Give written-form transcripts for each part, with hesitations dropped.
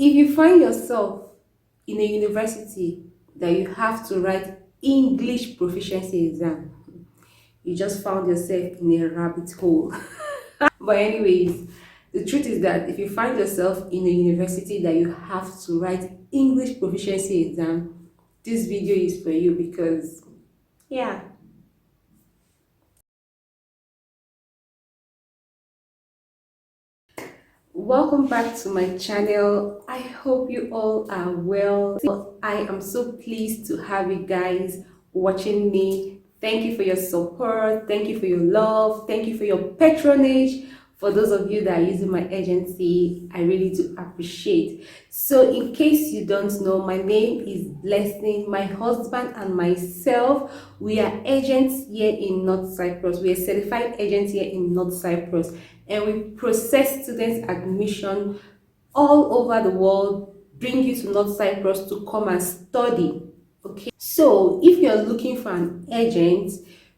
If you find yourself in a university that you have to write English proficiency exam, you just found yourself in a rabbit hole. But anyways, the truth is that if you find yourself in a university that you have to write English proficiency exam, this video is for you because yeah. Welcome back to my channel. I hope you all are well. I am so pleased to have you guys watching me. Thank you for your support. Thank you for your love. Thank you for your patronage. For those of you that are using my agency, I really do appreciate. So in case you don't know, my name is Blessing. My husband and myself, we are agents here in North Cyprus. We are certified agents here in North Cyprus, and we process students admission all over the world, bring you to North Cyprus to come and study. Okay, so if you're looking for an agent,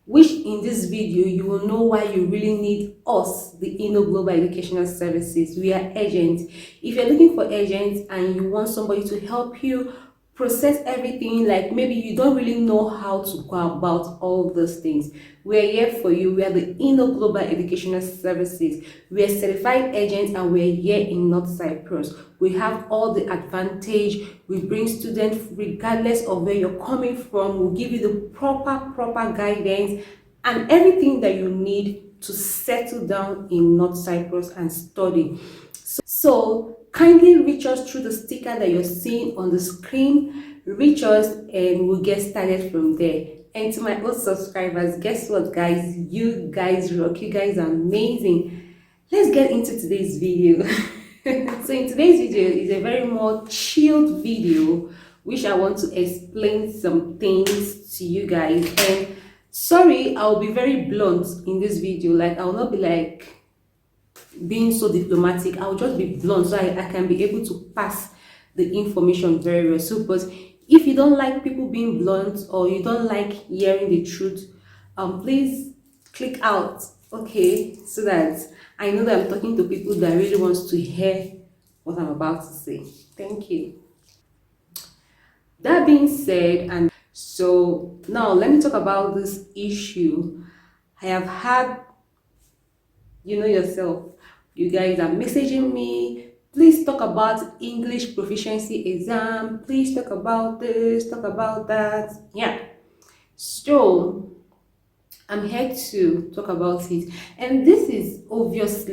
which in this video you will know why you really need us, the Global Educational Services. We are agents. If you're looking for agents and you want somebody to help you process everything, like maybe you don't really know how to go about all those things, we're here for you. We are the Global Educational Services. We are certified agents and we're here in North Cyprus. We have all the advantage. We bring students regardless of where you're coming from. We'll give you the proper guidance and everything that you need to settle down in North Cyprus and study. So kindly reach us through the sticker that you're seeing on the screen. Reach us and we'll get started from there. And to my old subscribers, guess what, guys? You guys rock. You guys are amazing. Let's get into today's video. So in today's video is a very more chilled video which I want to explain some things to you guys. And sorry, I'll be very blunt in this video. Like, I will not be like being so diplomatic. I'll just be blunt so I can be able to pass the information very well. So but if you don't like people being blunt or you don't like hearing the truth, please click out, okay, so that I know that I'm talking to people that really wants to hear what I'm about to say. Thank you. That being said, and so now let me talk about this issue. I have had, you know yourself, you guys are messaging me, please talk about English proficiency exam, please talk about this, talk about that. Yeah, so I'm here to talk about it. And this is the obvious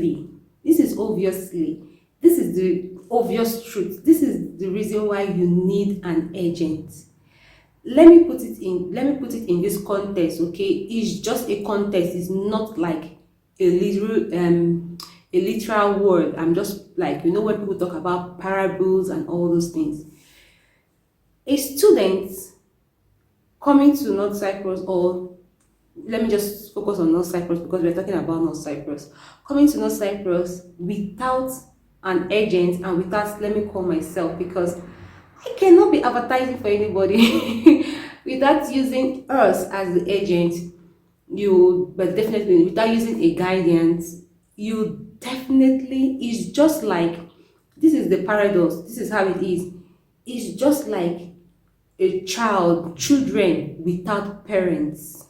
truth. This is the reason why you need an agent. Let me put it in this context, okay? It's just a context. It's not like a literal word. I'm just like, you know, when people talk about parables and all those things. A student coming to North Cyprus, or let me just focus on North Cyprus because we're talking about North Cyprus. Coming to North Cyprus without an agent and without, let me call myself, because I cannot be advertising for anybody without using us as the agent. But definitely without using a guidance, you definitely, it's just like, this is the paradox, this is how it is. It's just like children without parents.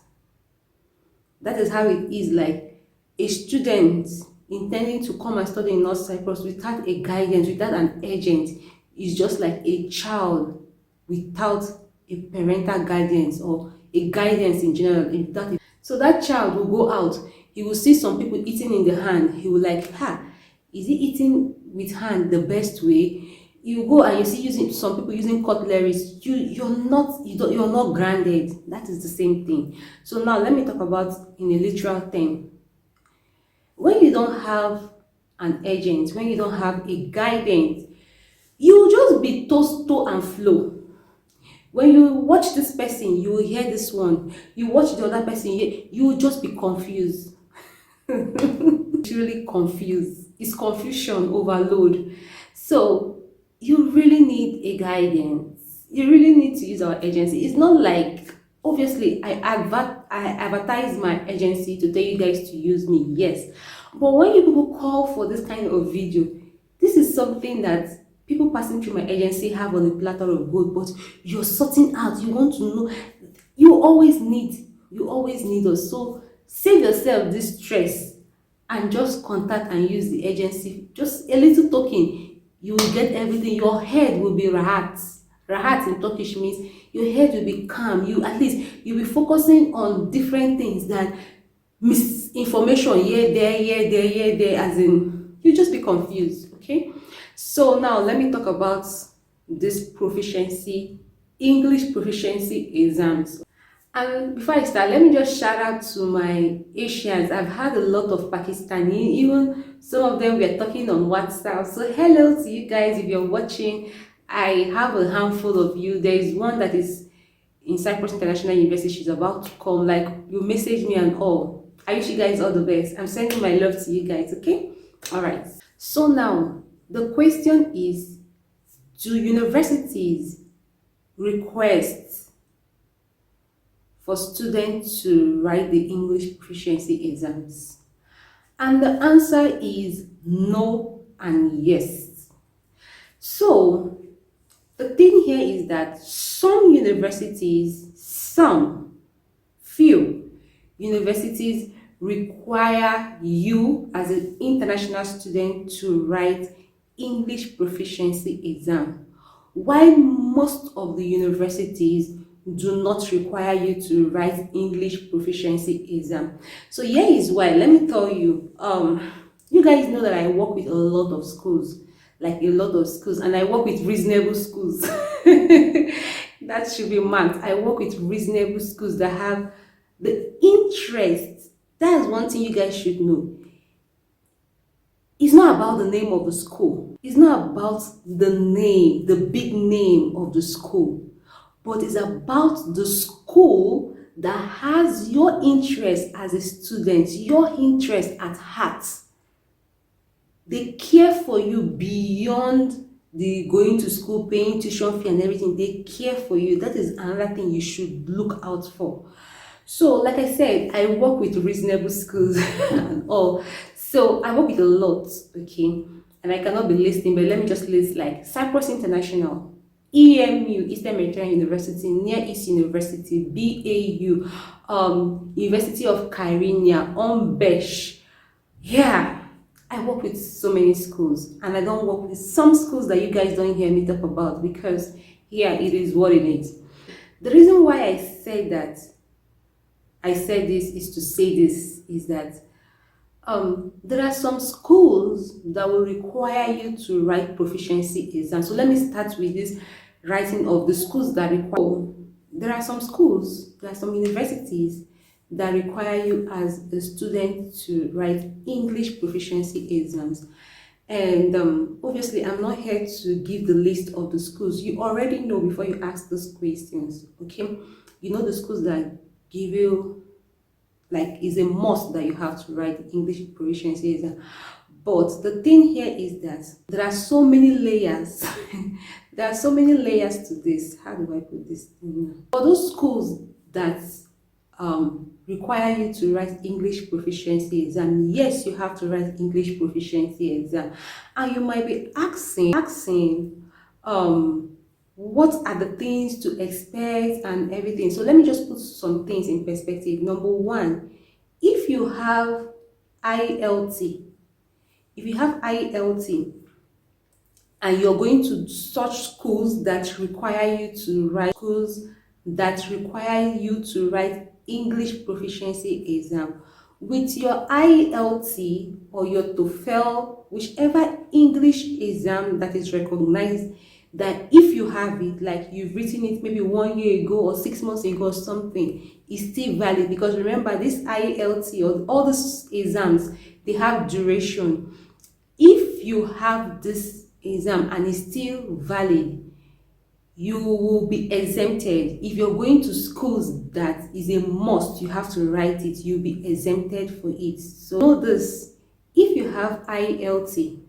That is how it is. Like a student intending to come and study in North Cyprus without a guidance, without an agent, is just like a child without a parental guidance or a guidance in general. So that child will go out, he will see some people eating in the hand, he will like, is he eating with hand the best way? You go and you see some people using cutleries. You're not grounded. That is the same thing. So now let me talk about in a literal thing. When you don't have an agent, when you don't have a guidance, you will just be to and flow. When you watch this person, you will hear this one. You watch the other person, you will just be confused. Really confused. It's confusion overload. So you really need a guidance. You really need to use our agency. It's not like, obviously I advertise my agency to tell you guys to use me, yes, but when you people call for this kind of video, this is something that people passing through my agency have on a platter of gold, but you're sorting out, you want to know, you always need us. So save yourself this stress and just contact and use the agency. Just a little token, you will get everything. Your head will be rahat. Rahat in Turkish means your head will be calm. You at least you'll be focusing on different things than misinformation here, there, as in you just be confused. Okay, so now let me talk about this proficiency, English proficiency exams. And before I start, let me just shout out to my Asians. I've had a lot of Pakistani, even some of them were talking on WhatsApp. So hello to you guys if you're watching. I have a handful of you. There is one that is in Cyprus International University. She's about to come. Like, you message me and all. I wish you guys all the best. I'm sending my love to you guys, okay? All right. So now, the question is, do universities request for students to write the English proficiency exams? And the answer is no and yes. So the thing here is that some universities, few universities require you as an international student to write English proficiency exam, while most of the universities do not require you to write English proficiency exam. So here is why. Let me tell you, you guys know that I work with a lot of schools, and I work with reasonable schools. That should be marked. I work with reasonable schools that have the interest. That is one thing you guys should know. It's not about the name of the school. It's not about the name, the big name of the school, but it's about the school that has your interest as a student, your interest at heart. They care for you beyond the going to school, paying tuition fee and everything. They care for you. That is another thing you should look out for. So, like I said, I work with reasonable schools and all. So, I work with a lot, okay? And I cannot be listing, but let me just list like Cyprus International, EMU, Eastern Mediterranean University, Near East University, BAU, University of Kyrenia, Umbesh. Yeah, I work with so many schools, and I don't work with some schools that you guys don't hear me talk about, because yeah, it is what it is. The reason why I said this is to say this is that there are some schools that will require you to write proficiency exams. So let me start with this writing of the schools that require. There are some schools, there are some universities that require you as a student to write English proficiency exams. And obviously, I'm not here to give the list of the schools. You already know before you ask those questions, okay? You know the schools that give you, like, is a must that you have to write English proficiency exam. But the thing here is that there are so many layers. There are so many layers to this. How do I put this in? For those schools that require you to write English proficiency exam, yes, you have to write English proficiency exam. And you might be asking, what are the things to expect and everything. So let me just put some things in perspective. Number one, if you have IELT, and you're going to such schools that require you to write English proficiency exam, with your IELT or your TOEFL, whichever English exam that is recognized, that if you have it, like you've written it maybe 1 year ago or 6 months ago or something, is still valid. Because remember, this IELT or all these exams, they have duration. If you have this exam and it's still valid, you will be exempted. If you're going to schools that is a must, you have to write it, you'll be exempted for it. So know this: if you have IELT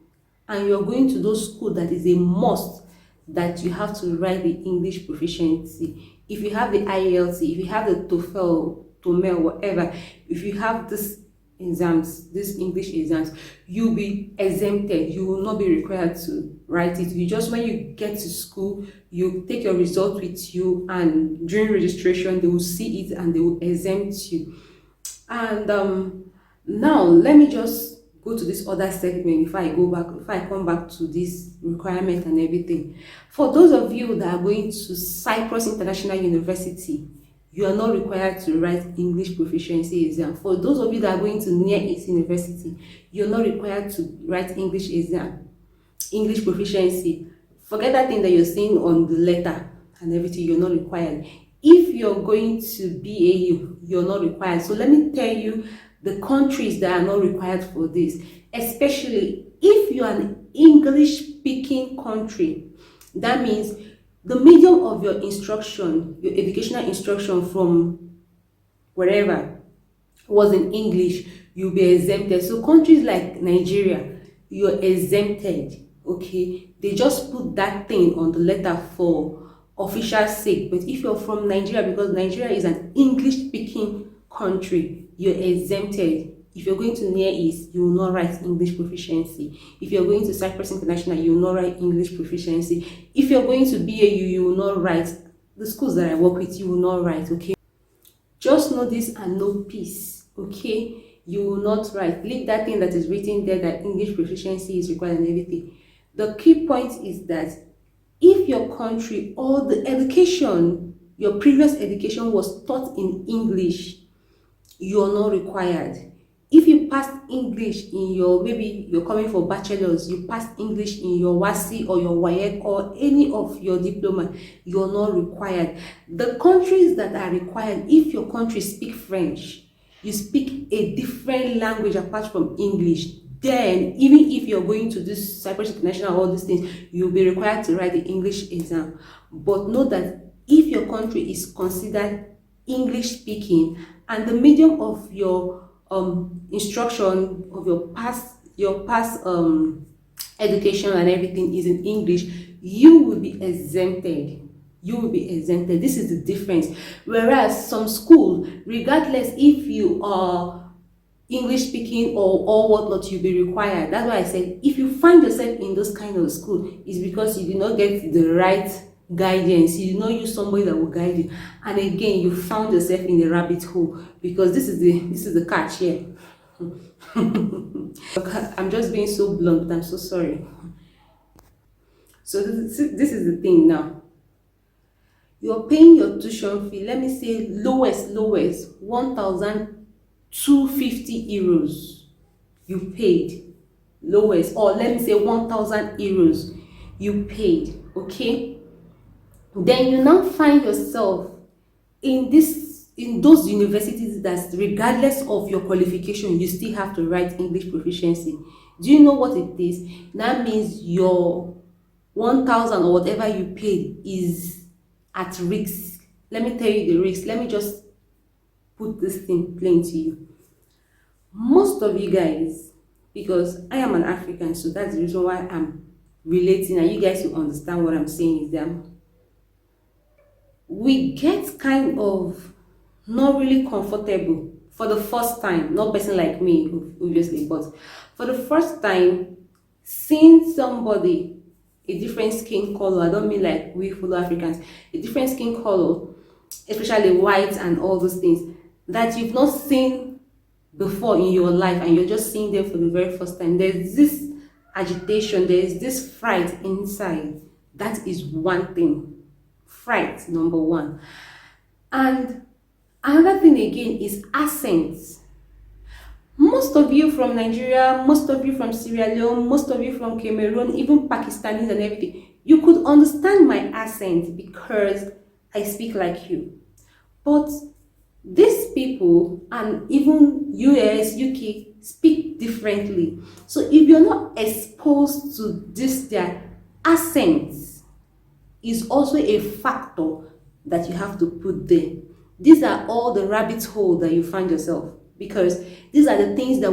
and you're going to those schools that is a must, that you have to write the English proficiency, if you have the IELT, if you have the TOEFL, TOEML, whatever, if you have this exams, these English exams, you'll be exempted. You will not be required to write it. You just, when you get to school, you take your result with you, and during registration they will see it and they will exempt you. And now let me just go to this other segment if I come back to this requirement and everything. For those of you that are going to Cyprus International University, you are not required to write English proficiency exam. For those of you that are going to Near East University, you're not required to write English exam, English proficiency. Forget that thing that you're seeing on the letter and everything, you're not required. If you're going to BAU, you're not required. So let me tell you the countries that are not required for this, especially if you're an English-speaking country. That means the medium of your instruction, your educational instruction from wherever was in English, you'll be exempted. So countries like Nigeria, you're exempted, okay? They just put that thing on the letter for official sake. But if you're from Nigeria, because Nigeria is an English-speaking country, you're exempted. If you're going to Near East, you will not write English proficiency. If you're going to Cyprus International, you will not write English proficiency. If you're going to BAU, you will not write. The schools that I work with, you will not write, okay? Just know this and know peace, okay? You will not write. Leave that thing that is written there that English proficiency is required and everything. The key point is that if your country or the education, your previous education was taught in English, you're not required. If you passed English in your, maybe you're coming for bachelor's, you passed English in your WASI or your WAEC or any of your diploma, you're not required. The countries that are required, if your country speak French, you speak a different language apart from English, then even if you're going to this Cyprus International, all these things, you'll be required to write the English exam. But know that if your country is considered English speaking and the medium of your instruction of your past education and everything is in English, you will be exempted. You will be exempted. This is the difference. Whereas some school, regardless if you are English speaking or whatnot, you'll be required. That's why I said if you find yourself in those kind of school, it's because you did not get the right guidance. You did not use somebody that will guide you, and again you found yourself in the rabbit hole, because this is the catch here. I'm just being so blunt, but I'm so sorry. So this is the thing now. You're paying your tuition fee, let me say lowest 1,250 euros you paid, lowest, or let me say 1,000 euros you paid, okay? Then you now find yourself in those universities that regardless of your qualification, you still have to write English proficiency. Do you know what it is? That means your 1,000 or whatever you paid is at risk. Let me tell you the risk. Let me just put this thing plain to you. Most of you guys, because I am an African, so that's the reason why I'm relating, and you guys will understand what I'm saying is that we get kind of not really comfortable for the first time, not person like me obviously, but for the first time seeing somebody a different skin color. I don't mean like we fellow Africans, a different skin color, especially white and all those things that you've not seen before in your life, and you're just seeing them for the very first time. There's this agitation, there's this fright inside. That is one thing. Fright, number one. And another thing again is accents. Most of you from Nigeria, most of you from Sierra Leone, most of you from Cameroon, even Pakistanis and everything, you could understand my accent because I speak like you. But these people, and even US, UK, speak differently. So if you're not exposed to this, their accents is also a factor that you have to put there. These are all the rabbit hole that you find yourself, because these are the things that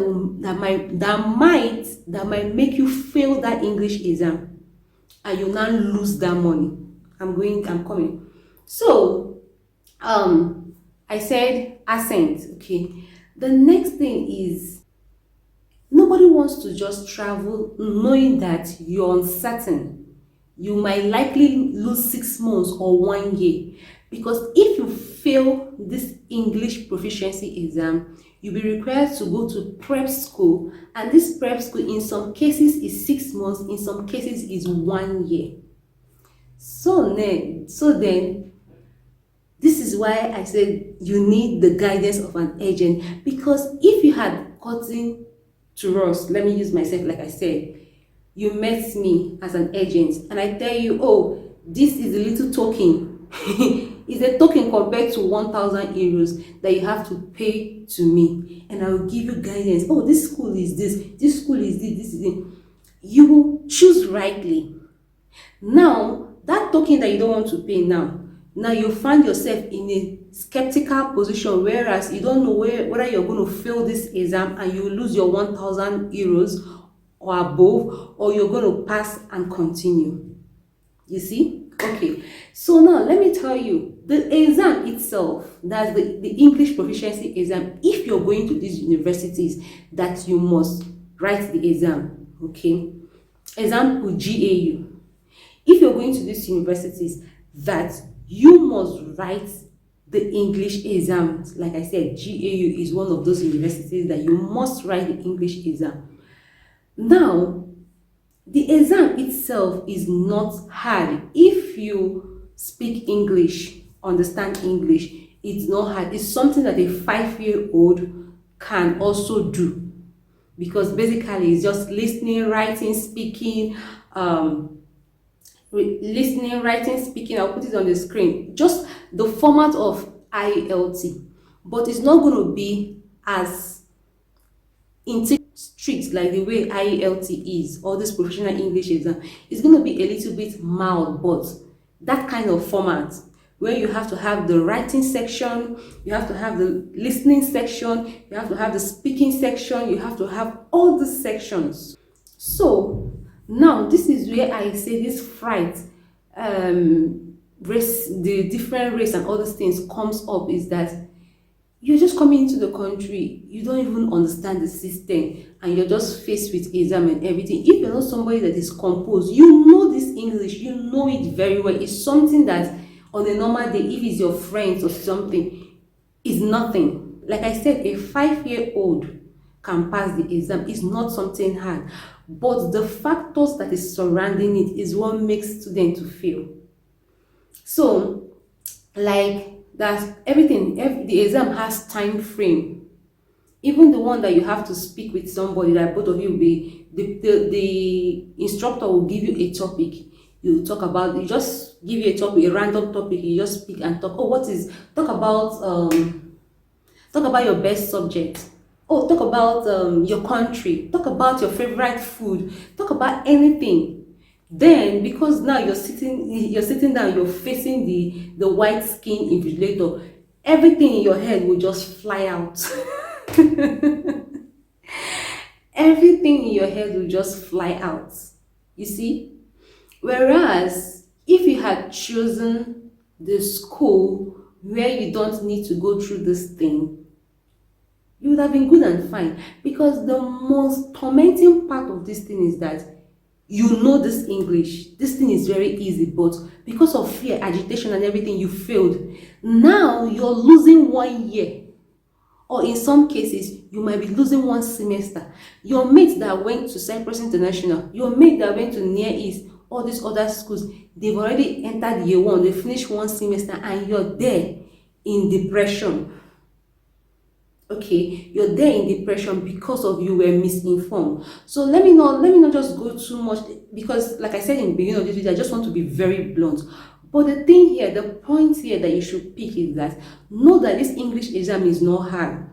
might make you fail that English exam, and you now lose that money. I'm coming. So I said accent, okay. The next thing is, nobody wants to just travel knowing that you're uncertain. You might likely lose 6 months or 1 year, because if you fail this English proficiency exam, you'll be required to go to prep school, and this prep school in some cases is 6 months, in some cases is 1 year. So then this is why I said you need the guidance of an agent, because if you had gotten to us, let me use myself like I said, you met me as an agent and I tell you, oh, this is a little token. It's a token compared to 1,000 euros that you have to pay to me, and I will give you guidance. Oh, this school is this school is this is it. You will choose rightly. Now, that token that you don't want to pay now you find yourself in a skeptical position, whereas you don't know whether you're going to fail this exam and you will lose your 1,000 euros or above, or you're going to pass and continue. You see? Okay. So now let me tell you, the exam itself, that's the English proficiency exam, if you're going to these universities, that you must write the exam. Okay. Example, GAU. If you're going to these universities, that you must write the English exams. Like I said, GAU is one of those universities that you must write the English exam. Now, the exam itself is not hard. If you speak English, understand English, it's not hard. It's something that a 5-year-old can also do, because basically it's just listening, writing, speaking, listening, writing, speaking. I'll put it on the screen, just the format of IELTS, but it's not going to be as strict like the way IELTS is, or this professional English exam. It's going to be a little bit mild, but that kind of format where you have to have the writing section, you have to have the listening section, you have to have the speaking section, you have to have all the sections. So now this is where I say this fright, race, the different race and all these things comes up, is that you're just coming into the country, you don't even understand the system, and you're just faced with exam and everything. If you're not somebody that is composed, you know this English, you know it very well. It's something that on a normal day, if it's your friends or something, is nothing. Like I said, a 5-year-old can pass the exam. It's not something hard, but the factors that is surrounding it is what makes students to fail. So, like, that's everything. The exam has time frame. Even the one that you have to speak with somebody, that both of you will be, the instructor will give you a topic. You talk about, you just give you a topic, a random topic. You just speak and talk. Oh, talk about your best subject. Oh, talk about your country. Talk about your favorite food. Talk about anything. Then, because now you're sitting down, you're facing the white skin invigilator, everything in your head will just fly out. Everything in your head will just fly out. You see? Whereas if you had chosen the school where you don't need to go through this thing, you would have been good and fine. Because the most tormenting part of this thing is that you know this English, this thing is very easy, but because of fear, agitation and everything, you failed. Now you're losing 1 year, or in some cases you might be losing 1 semester. Your mates that went to Cyprus International, your mate that went to Near East, all these other schools, they've already entered year 1, they finished 1 semester, and you're there in depression. Okay, you're there in depression because of you were misinformed. So let me not just go too much, because like I said in the beginning of this video, I just want to be very blunt. But the thing here, the point here that you should pick is that know that this English exam is not hard.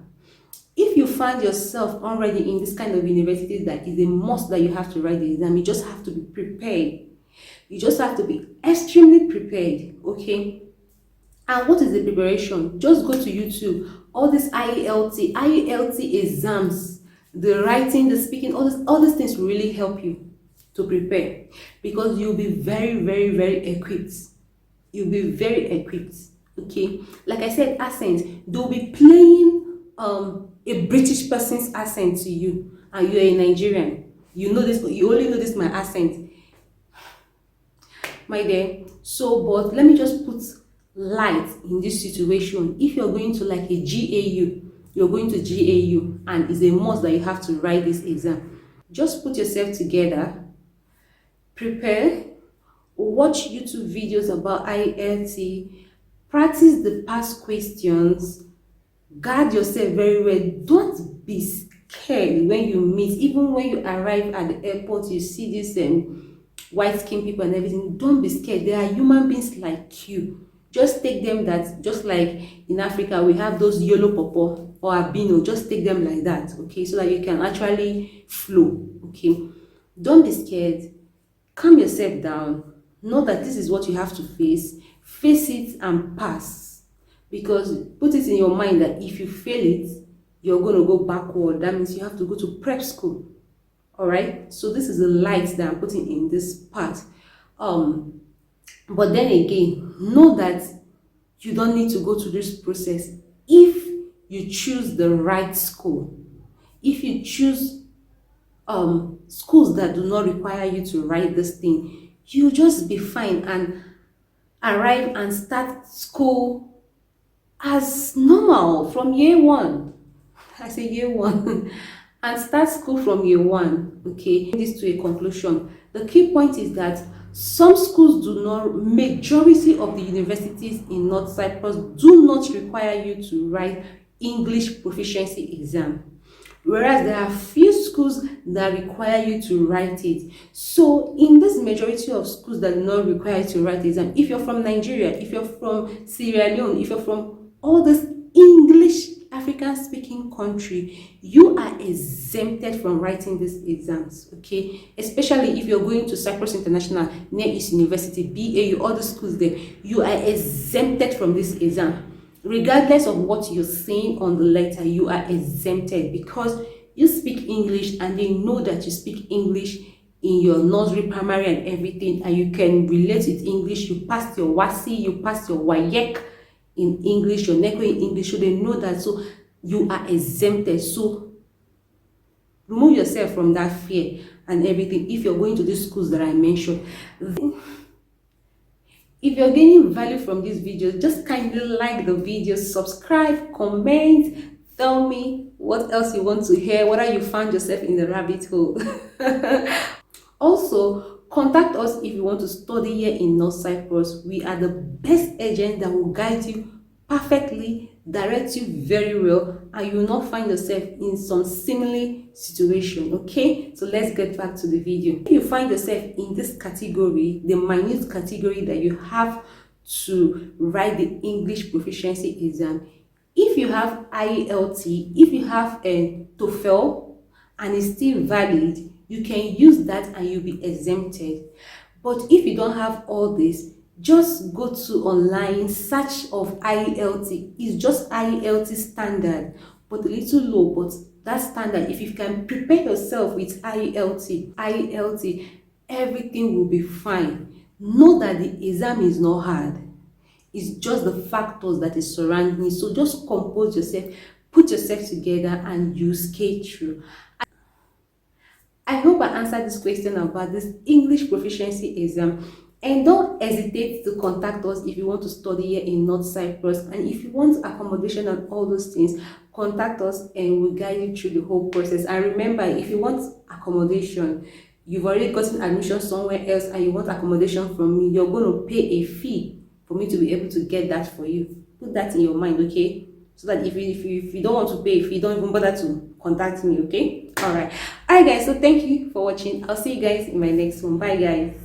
If you find yourself already in this kind of university that is a must that you have to write the exam, you just have to be prepared. You just have to be extremely prepared, okay? And what is the preparation? Just go to YouTube. All these IELTS exams, the writing, the speaking, all these things will really help you to prepare, because you'll be very, very, very equipped. You'll be very equipped, okay? Like I said, accent, they'll be playing a British person's accent to you and you're a Nigerian, you know this, you only know this my accent, my dear. So but let me just put light in this situation. If you're going to like a GAU, you're going to GAU and it's a must that you have to write this exam. Just put yourself together, prepare, watch YouTube videos about IELTS, practice the past questions, guard yourself very well. Don't be scared when you meet, even when you arrive at the airport, you see these white skinned people and everything. Don't be scared. They are human beings like you. Just take them that, just like in Africa we have those yellow popo or albino, just take them like that, okay, so that you can actually flow. Okay, don't be scared, calm yourself down, know that this is what you have to face it and pass. Because put it in your mind that if you fail it, you're going to go backward. That means you have to go to prep school. All right, so this is the light that I'm putting in this part. But then again, know that you don't need to go through this process if you choose the right school. If you choose schools that do not require you to write this thing, you just be fine and arrive and start school as normal from year one. I say year one. And start school from year one. Okay, this to a conclusion. The key point is that some schools do not, majority of the universities in North Cyprus do not require you to write English proficiency exam, whereas there are few schools that require you to write it. So in this majority of schools that do not require you to write exam, if you're from Nigeria, if you're from Sierra Leone, if you're from all this English African speaking country, you are exempted from writing these exams. Okay, especially if you're going to Cyprus International, Near East University, BAU, all the schools there, you are exempted from this exam. Regardless of what you're saying on the letter, you are exempted because you speak English and they know that you speak English in your nursery, primary and everything, and you can relate with English. You passed your WASI, you passed your WAYEK in English, your NECO in English, so they know that, so you are exempted. So remove yourself from that fear and everything if you're going to these schools that I mentioned. If you're gaining value from this video, just kindly like the video, subscribe, comment, tell me what else you want to hear, whether you found yourself in the rabbit hole. Also, contact us if you want to study here in North Cyprus. We are the best agent that will guide you perfectly, direct you very well, and you will not find yourself in some similar situation. Okay, so let's get back to the video. If you find yourself in this category, the minute category that you have to write the English proficiency exam, if you have IELTS, if you have a TOEFL and it's still valid, you can use that and you'll be exempted. But if you don't have all this, just go to online, search of IELTS. It's just IELTS standard, but a little low, but that standard, if you can prepare yourself with IELTS, everything will be fine. Know that the exam is not hard. It's just the factors that is surrounding it. So just compose yourself, put yourself together, and you skate through. I hope I answered this question about this English proficiency exam. And don't hesitate to contact us if you want to study here in North Cyprus. And if you want accommodation and all those things, contact us and we'll guide you through the whole process. And remember, if you want accommodation, you've already gotten admission somewhere else and you want accommodation from me, you're going to pay a fee for me to be able to get that for you. Put that in your mind, okay? So that if you don't want to pay a fee, don't even bother to contact me, okay? All right guys, so thank you for watching. I'll see you guys in my next one. Bye guys.